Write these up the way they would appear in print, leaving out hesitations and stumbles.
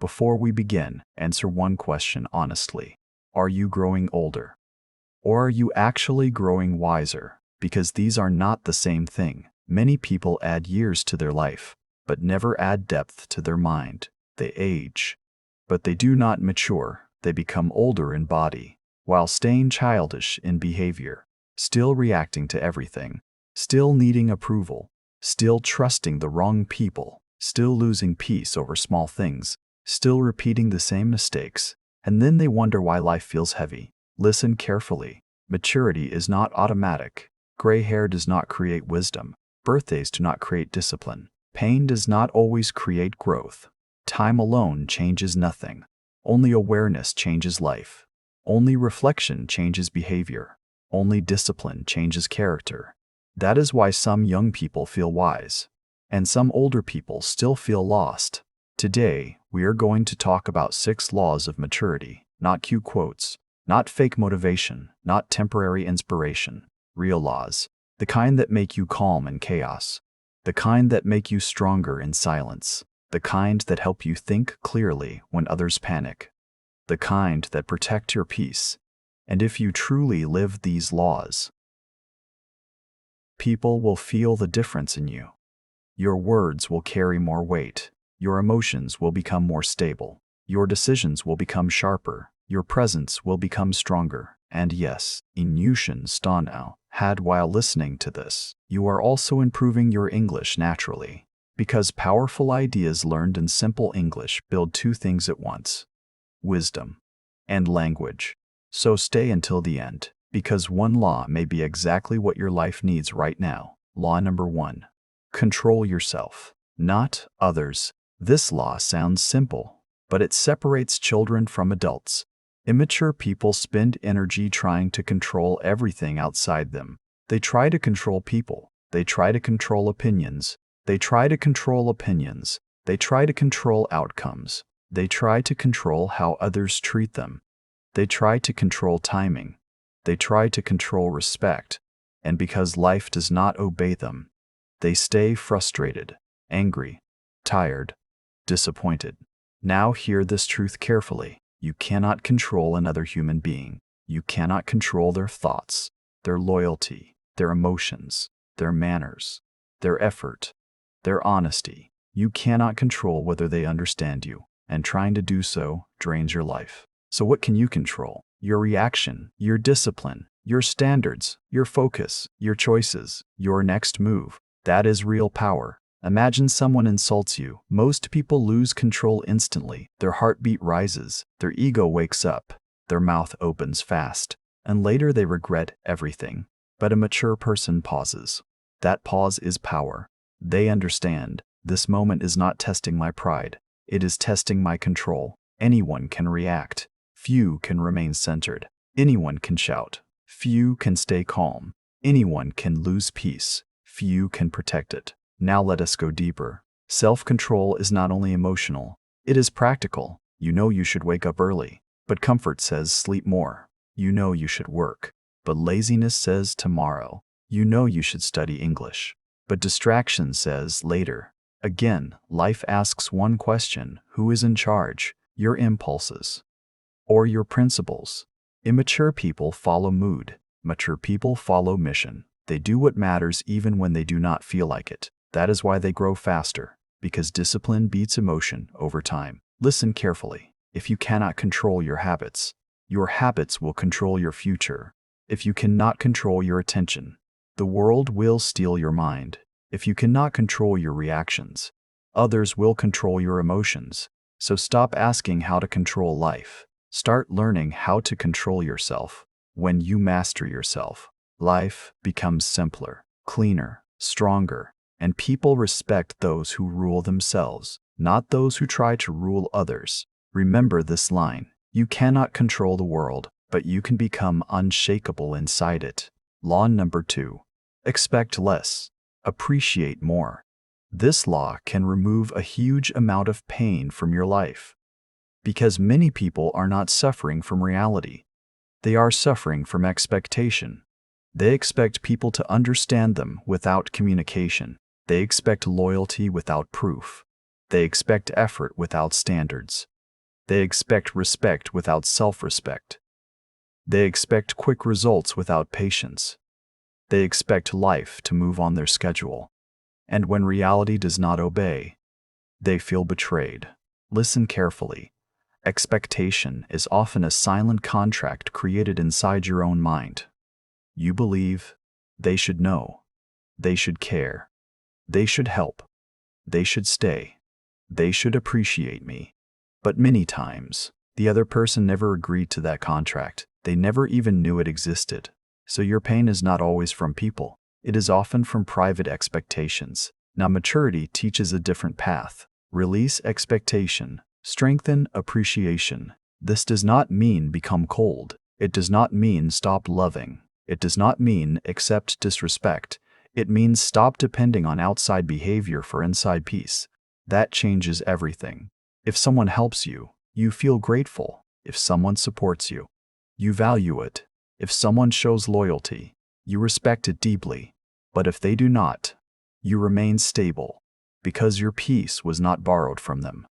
Before we begin, answer one question honestly. Are you growing older? Or are you actually growing wiser? Because these are not the same thing. Many people add years to their life, but never add depth to their mind. They age, but they do not mature. They become older in body, while staying childish in behavior, still reacting to everything, still needing approval, still trusting the wrong people, still losing peace over small things, still repeating the same mistakes, and then they wonder why life feels heavy. Listen carefully. Maturity is not automatic. Gray hair does not create wisdom. Birthdays do not create discipline. Pain does not always create growth. Time alone changes nothing. Only awareness changes life. Only reflection changes behavior. Only discipline changes character. That is why some young people feel wise, and some older people still feel lost. Today, we are going to talk about 6 laws of maturity, not cute quotes, not fake motivation, not temporary inspiration, real laws, the kind that make you calm in chaos, the kind that make you stronger in silence, the kind that help you think clearly when others panic, the kind that protect your peace. And if you truly live these laws, people will feel the difference in you. Your words will carry more weight. Your emotions will become more stable. Your decisions will become sharper. Your presence will become stronger. And yes, you should start now. Had while listening to this, you are also improving your English naturally. Because powerful ideas learned in simple English build 2 things at once: wisdom and language. So stay until the end, because one law may be exactly what your life needs right now. Law number 1. Control yourself, not others. This law sounds simple, but it separates children from adults. Immature people spend energy trying to control everything outside them. They try to control people. They try to control opinions. They try to control opinions. They try to control outcomes. They try to control how others treat them. They try to control timing. They try to control respect. And because life does not obey them, they stay frustrated, angry, tired, disappointed. Now hear this truth carefully. You cannot control another human being. You cannot control their thoughts, their loyalty, their emotions, their manners, their effort, their honesty. You cannot control whether they understand you, and trying to do so drains your life. So what can you control? Your reaction, your discipline, your standards, your focus, your choices, your next move. That is real power. Imagine someone insults you. Most people lose control instantly. Their heartbeat rises, their ego wakes up, their mouth opens fast, and later they regret everything. But a mature person pauses. That pause is power. They understand, this moment is not testing my pride. It is testing my control. Anyone can react. Few can remain centered. Anyone can shout. Few can stay calm. Anyone can lose peace. Few can protect it. Now let us go deeper. Self-control is not only emotional, it is practical. You know you should wake up early, but comfort says sleep more. You know you should work, but laziness says tomorrow. You know you should study English, but distraction says later. Again, life asks one question: who is in charge? Your impulses or your principles? Immature people follow mood. Mature people follow mission. They do what matters even when they do not feel like it. That is why they grow faster, because discipline beats emotion over time. Listen carefully. If you cannot control your habits will control your future. If you cannot control your attention, the world will steal your mind. If you cannot control your reactions, others will control your emotions. So stop asking how to control life. Start learning how to control yourself. When you master yourself, life becomes simpler, cleaner, stronger, and people respect those who rule themselves, not those who try to rule others. Remember this line: you cannot control the world, but you can become unshakable inside it. Law number 2. Expect less, appreciate more. This law can remove a huge amount of pain from your life, because many people are not suffering from reality. They are suffering from expectation. They expect people to understand them without communication. They expect loyalty without proof. They expect effort without standards. They expect respect without self-respect. They expect quick results without patience. They expect life to move on their schedule. And when reality does not obey, they feel betrayed. Listen carefully. Expectation is often a silent contract created inside your own mind. You believe they should know, they should care, they should help, they should stay, they should appreciate me. But many times, the other person never agreed to that contract. They never even knew it existed. So your pain is not always from people. It is often from private expectations. Now maturity teaches a different path. Release expectation. Strengthen appreciation. This does not mean become cold. It does not mean stop loving. It does not mean accept disrespect. It means stop depending on outside behavior for inside peace. That changes everything. If someone helps you, you feel grateful. If someone supports you, you value it. If someone shows loyalty, you respect it deeply. But if they do not, you remain stable, because your peace was not borrowed from them.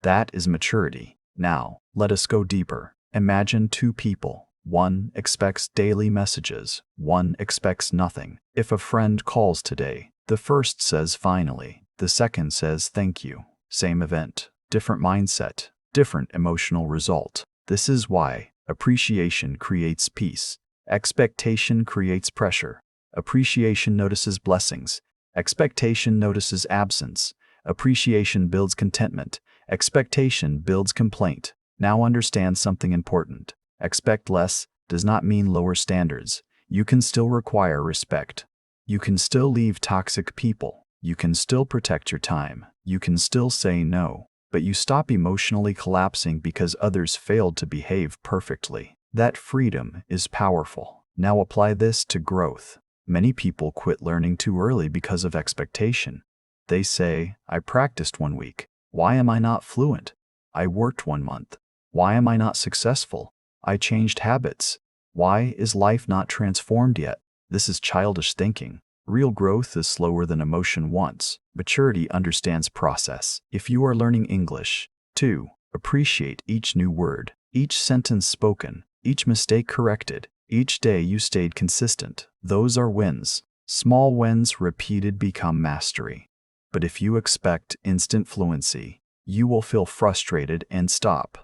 That is maturity. Now, let us go deeper. Imagine two people. One expects daily messages. One expects nothing. If a friend calls today, the first says finally. The second says thank you. Same event, different mindset, different emotional result. This is why appreciation creates peace. Expectation creates pressure. Appreciation notices blessings. Expectation notices absence. Appreciation builds contentment. Expectation builds complaint. Now understand something important. Expect less does not mean lower standards. You can still require respect. You can still leave toxic people. You can still protect your time. You can still say no. But you stop emotionally collapsing because others failed to behave perfectly. That freedom is powerful. Now apply this to growth. Many people quit learning too early because of expectation. They say, I practiced 1 week. Why am I not fluent? I worked 1 month. Why am I not successful? I changed habits. Why is life not transformed yet? This is childish thinking. Real growth is slower than emotion wants. Maturity understands process. If you are learning English, 2. Appreciate each new word, each sentence spoken, each mistake corrected, each day you stayed consistent. Those are wins. Small wins repeated become mastery. But if you expect instant fluency, you will feel frustrated and stop.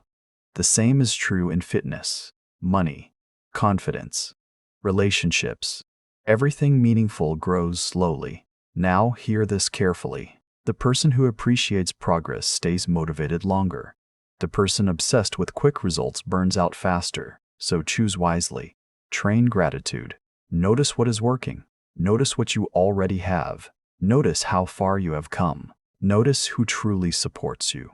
The same is true in fitness, money, confidence, relationships. Everything meaningful grows slowly. Now hear this carefully. The person who appreciates progress stays motivated longer. The person obsessed with quick results burns out faster. So choose wisely. Train gratitude. Notice what is working. Notice what you already have. Notice how far you have come. Notice who truly supports you.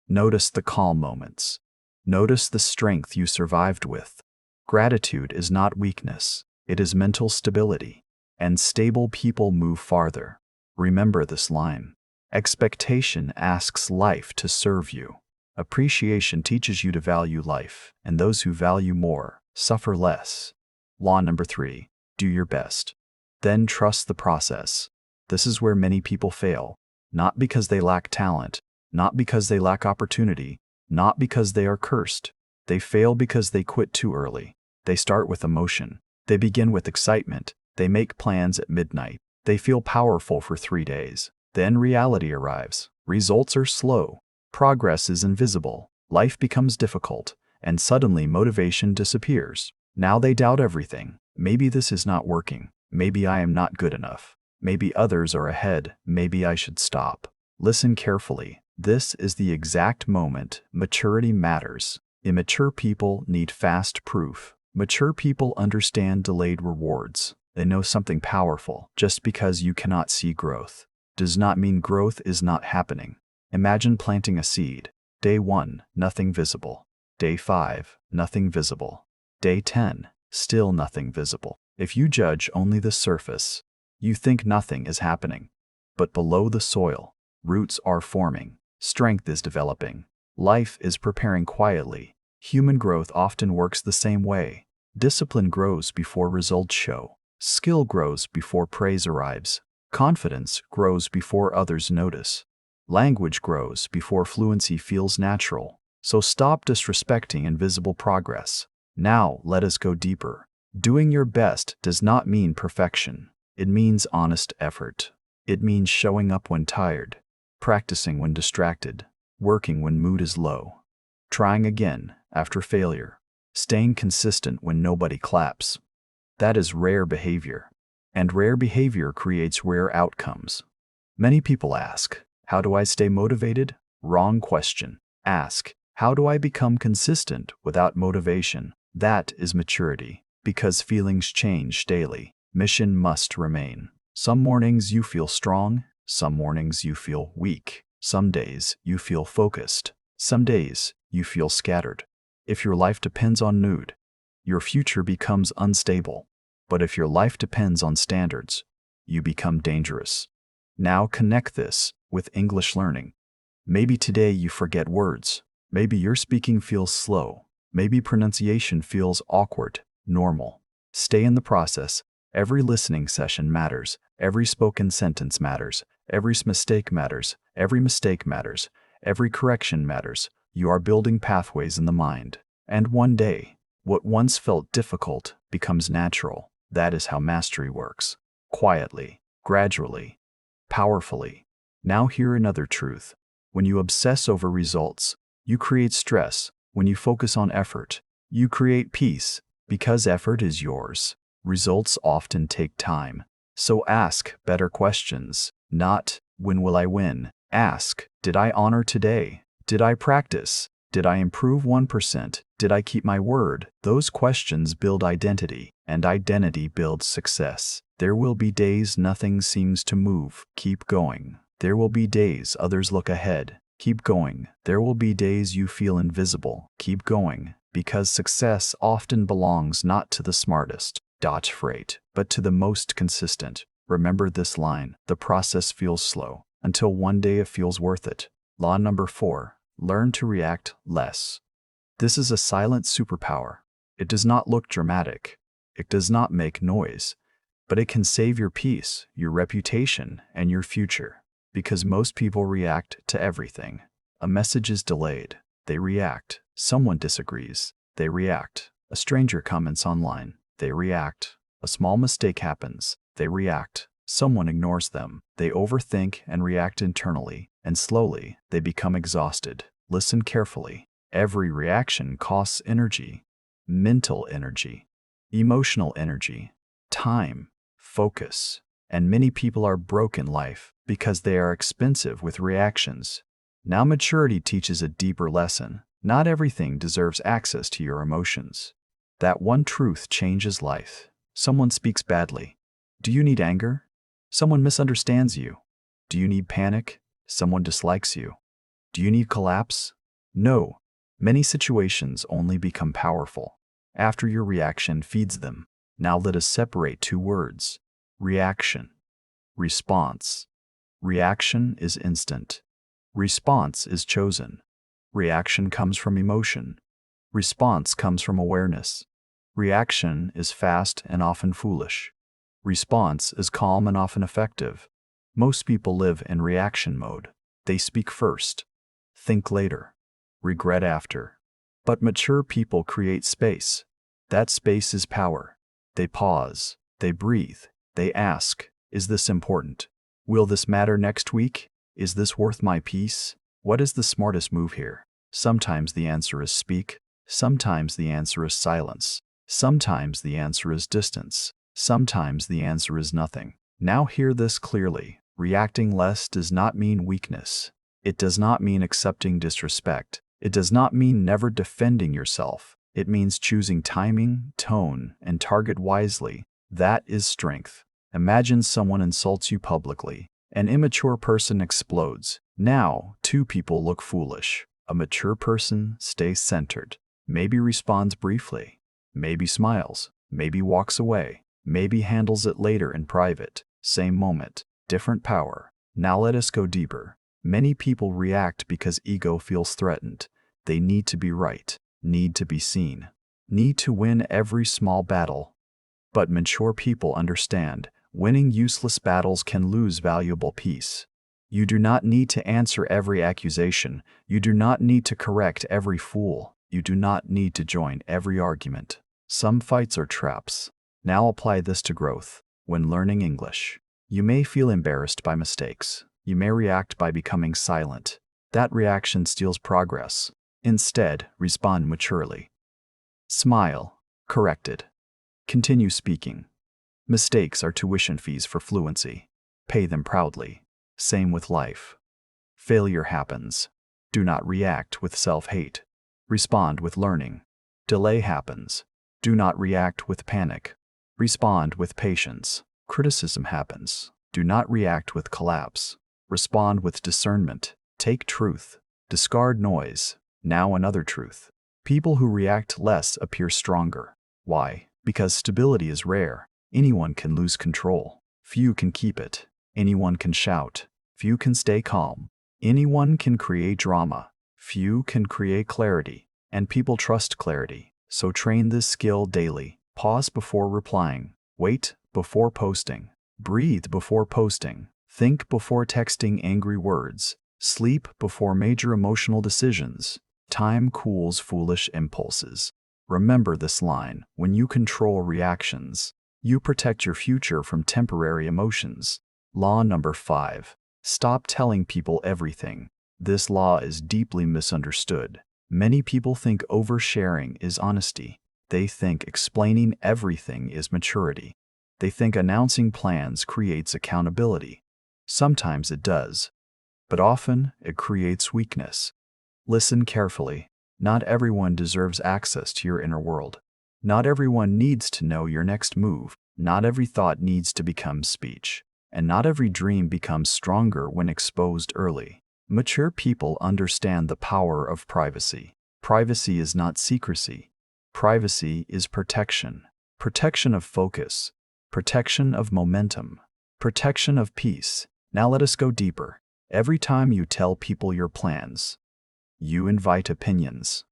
Notice the calm moments. Notice the strength you survived with. Gratitude is not weakness. It is mental stability. And stable people move farther. Remember this line. Expectation asks life to serve you. Appreciation teaches you to value life, and those who value more suffer less. Law number 3. Do your best. Then trust the process. This is where many people fail. Not because they lack talent, not because they lack opportunity, not because they are cursed. They fail because they quit too early. They start with emotion. They begin with excitement. They make plans at midnight. They feel powerful for 3 days. Then reality arrives. Results are slow. Progress is invisible. Life becomes difficult. And suddenly motivation disappears. Now they doubt everything. Maybe this is not working. Maybe I am not good enough. Maybe others are ahead. Maybe I should stop. Listen carefully. This is the exact moment maturity matters. Immature people need fast proof. Mature people understand delayed rewards. They know something powerful. Just because you cannot see growth does not mean growth is not happening. Imagine planting a seed. Day 1, nothing visible. Day 5, nothing visible. Day 10, still nothing visible. If you judge only the surface, you think nothing is happening. But below the soil, roots are forming. Strength is developing. Life is preparing quietly. Human growth often works the same way. Discipline grows before results show. Skill grows before praise arrives. Confidence grows before others notice. Language grows before fluency feels natural. So stop disrespecting invisible progress. Now let us go deeper. Doing your best does not mean perfection. It means honest effort. It means showing up when tired, practicing when distracted, working when mood is low, trying again after failure, staying consistent when nobody claps. That is rare behavior. And rare behavior creates rare outcomes. Many people ask, how do I stay motivated? Wrong question. Ask, how do I become consistent without motivation? That is maturity, because feelings change daily. Mission must remain. Some mornings you feel strong, some mornings you feel weak. Some days you feel focused, some days you feel scattered. If your life depends on mood, your future becomes unstable. But if your life depends on standards, you become dangerous. Now connect this with English learning. Maybe today you forget words. Maybe your speaking feels slow. Maybe pronunciation feels awkward. Normal. Stay in the process. Every listening session matters. Every spoken sentence matters. Every mistake matters. Every mistake matters. Every correction matters. You are building pathways in the mind. And one day, what once felt difficult becomes natural. That is how mastery works. Quietly, gradually, powerfully. Now hear another truth. When you obsess over results, you create stress. When you focus on effort, you create peace. Because effort is yours, results often take time. So ask better questions. Not, when will I win? Ask, did I honor today? Did I practice? Did I improve 1%? Did I keep my word? Those questions build identity, and identity builds success. There will be days nothing seems to move. Keep going. There will be days others look ahead. Keep going. There will be days you feel invisible. Keep going, because success often belongs not to the smartest, but to the most consistent. Remember this line: the process feels slow, until one day it feels worth it. Law number 4. Learn to react less. This is a silent superpower. It does not look dramatic. It does not make noise. But it can save your peace, your reputation, and your future. Because most people react to everything. A message is delayed. They react. Someone disagrees. They react. A stranger comments online. They react. A small mistake happens. They react. Someone ignores them. They overthink and react internally. And slowly, they become exhausted. Listen carefully. Every reaction costs energy. Mental energy. Emotional energy. Time. Focus. And many people are broke in life because they are expensive with reactions. Now maturity teaches a deeper lesson. Not everything deserves access to your emotions. That one truth changes life. Someone speaks badly. Do you need anger? Someone misunderstands you. Do you need panic? Someone dislikes you. Do you need collapse? No. Many situations only become powerful after your reaction feeds them. Now let us separate two words. Reaction. Response. Reaction is instant. Response is chosen. Reaction comes from emotion. Response comes from awareness. Reaction is fast and often foolish. Response is calm and often effective. Most people live in reaction mode. They speak first, think later, regret after. But mature people create space. That space is power. They pause, they breathe, they ask, is this important? Will this matter next week? Is this worth my peace? What is the smartest move here? Sometimes the answer is speak. Sometimes the answer is silence. Sometimes the answer is distance. Sometimes the answer is nothing. Now hear this clearly. Reacting less does not mean weakness. It does not mean accepting disrespect. It does not mean never defending yourself. It means choosing timing, tone, and target wisely. That is strength. Imagine someone insults you publicly. An immature person explodes. Now, two people look foolish. A mature person stays centered. Maybe responds briefly. Maybe smiles. Maybe walks away. Maybe handles it later in private. Same moment, different power. Now let us go deeper. Many people react because ego feels threatened. They need to be right, need to be seen, need to win every small battle. But mature people understand, winning useless battles can lose valuable peace. You do not need to answer every accusation. You do not need to correct every fool. You do not need to join every argument. Some fights are traps. Now apply this to growth. When learning English, you may feel embarrassed by mistakes. You may react by becoming silent. That reaction steals progress. Instead, respond maturely. Smile. Corrected. Continue speaking. Mistakes are tuition fees for fluency. Pay them proudly. Same with life. Failure happens. Do not react with self-hate. Respond with learning. Delay happens. Do not react with panic. Respond with patience. Criticism happens. Do not react with collapse. Respond with discernment. Take truth. Discard noise. Now another truth. People who react less appear stronger. Why? Because stability is rare. Anyone can lose control. Few can keep it. Anyone can shout. Few can stay calm. Anyone can create drama. Few can create clarity. And people trust clarity. So train this skill daily. Pause before replying. Wait before posting. Breathe before posting. Think before texting angry words. Sleep before major emotional decisions. Time cools foolish impulses. Remember this line: when you control reactions, you protect your future from temporary emotions. Law number 5. Stop telling people everything. This law is deeply misunderstood. Many people think oversharing is honesty. They think explaining everything is maturity. They think announcing plans creates accountability. Sometimes it does, but often it creates weakness. Listen carefully. Not everyone deserves access to your inner world. Not everyone needs to know your next move. Not every thought needs to become speech. And not every dream becomes stronger when exposed early. Mature people understand the power of privacy. Privacy is not secrecy. Privacy is protection. Protection of focus. Protection of momentum. Protection of peace. Now let us go deeper. Every time you tell people your plans, you invite opinions.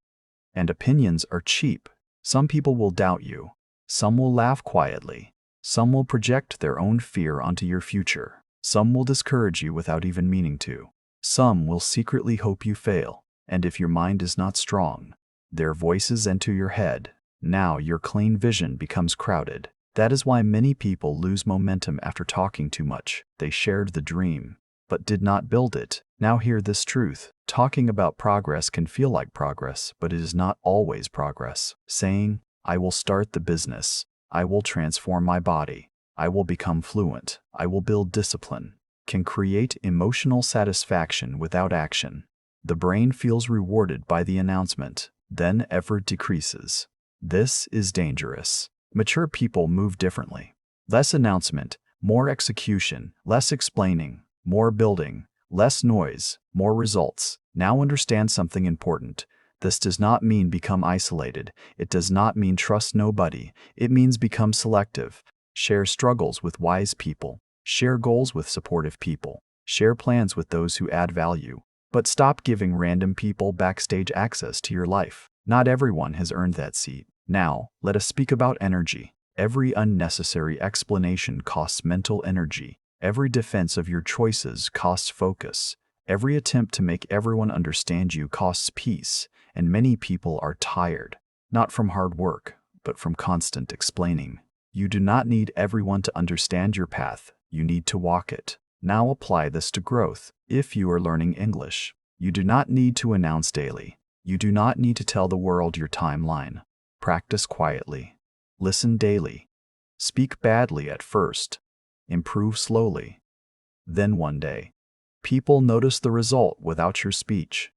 And opinions are cheap. Some people will doubt you. Some will laugh quietly. Some will project their own fear onto your future. Some will discourage you without even meaning to. Some will secretly hope you fail. And if your mind is not strong, their voices enter your head. Now your clean vision becomes crowded. That is why many people lose momentum after talking too much. They shared the dream, but did not build it. Now hear this truth. Talking about progress can feel like progress, but it is not always progress. Saying, "I will start the business. I will transform my body. I will become fluent. I will build discipline," can create emotional satisfaction without action. The brain feels rewarded by the announcement, then effort decreases. This is dangerous. Mature people move differently. Less announcement, more execution, less explaining, more building, less noise, more results. Now understand something important. This does not mean become isolated. It does not mean trust nobody. It means become selective. Share struggles with wise people. Share goals with supportive people. Share plans with those who add value. But stop giving random people backstage access to your life. Not everyone has earned that seat. Now, let us speak about energy. Every unnecessary explanation costs mental energy. Every defense of your choices costs focus. Every attempt to make everyone understand you costs peace. And many people are tired, not from hard work, but from constant explaining. You do not need everyone to understand your path. You need to walk it. Now apply this to growth. If you are learning English, you do not need to announce daily. You do not need to tell the world your timeline. Practice quietly. Listen daily. Speak badly at first. Improve slowly. Then one day, people notice the result without your speech.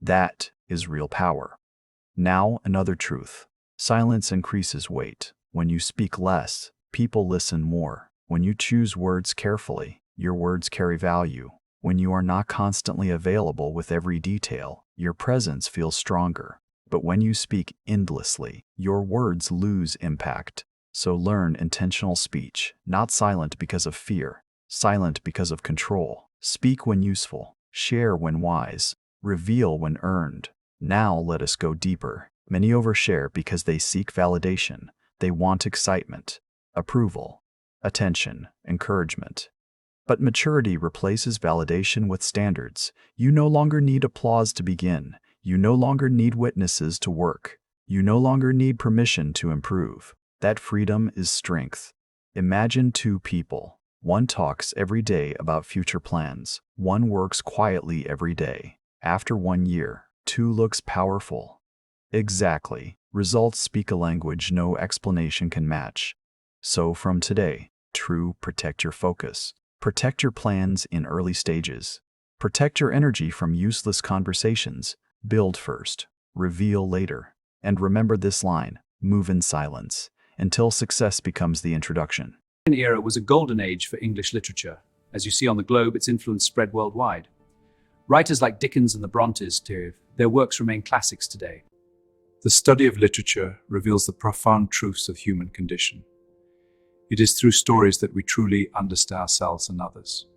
That is real power. Now another truth. Silence increases weight. When you speak less, people listen more. When you choose words carefully, your words carry value. When you are not constantly available with every detail, your presence feels stronger. But when you speak endlessly, your words lose impact. So learn intentional speech, not silent because of fear, silent because of control. Speak when useful, share when wise, reveal when earned. Now let us go deeper. Many overshare because they seek validation. They want excitement, approval, attention, encouragement. But maturity replaces validation with standards. You no longer need applause to begin. You no longer need witnesses to work. You no longer need permission to improve. That freedom is strength. Imagine two people. One talks every day about future plans. One works quietly every day. After 1 year, two looks powerful. Exactly. Results speak a language no explanation can match. So from today, protect your focus. Protect your plans in early stages. Protect your energy from useless conversations. Build first, reveal later. And remember this line, move in silence, until success becomes the introduction. The Victorian era was a golden age for English literature. As you see on the globe, its influence spread worldwide. Writers like Dickens and the Brontes, their works remain classics today. The study of literature reveals the profound truths of human condition. It is through stories that we truly understand ourselves and others.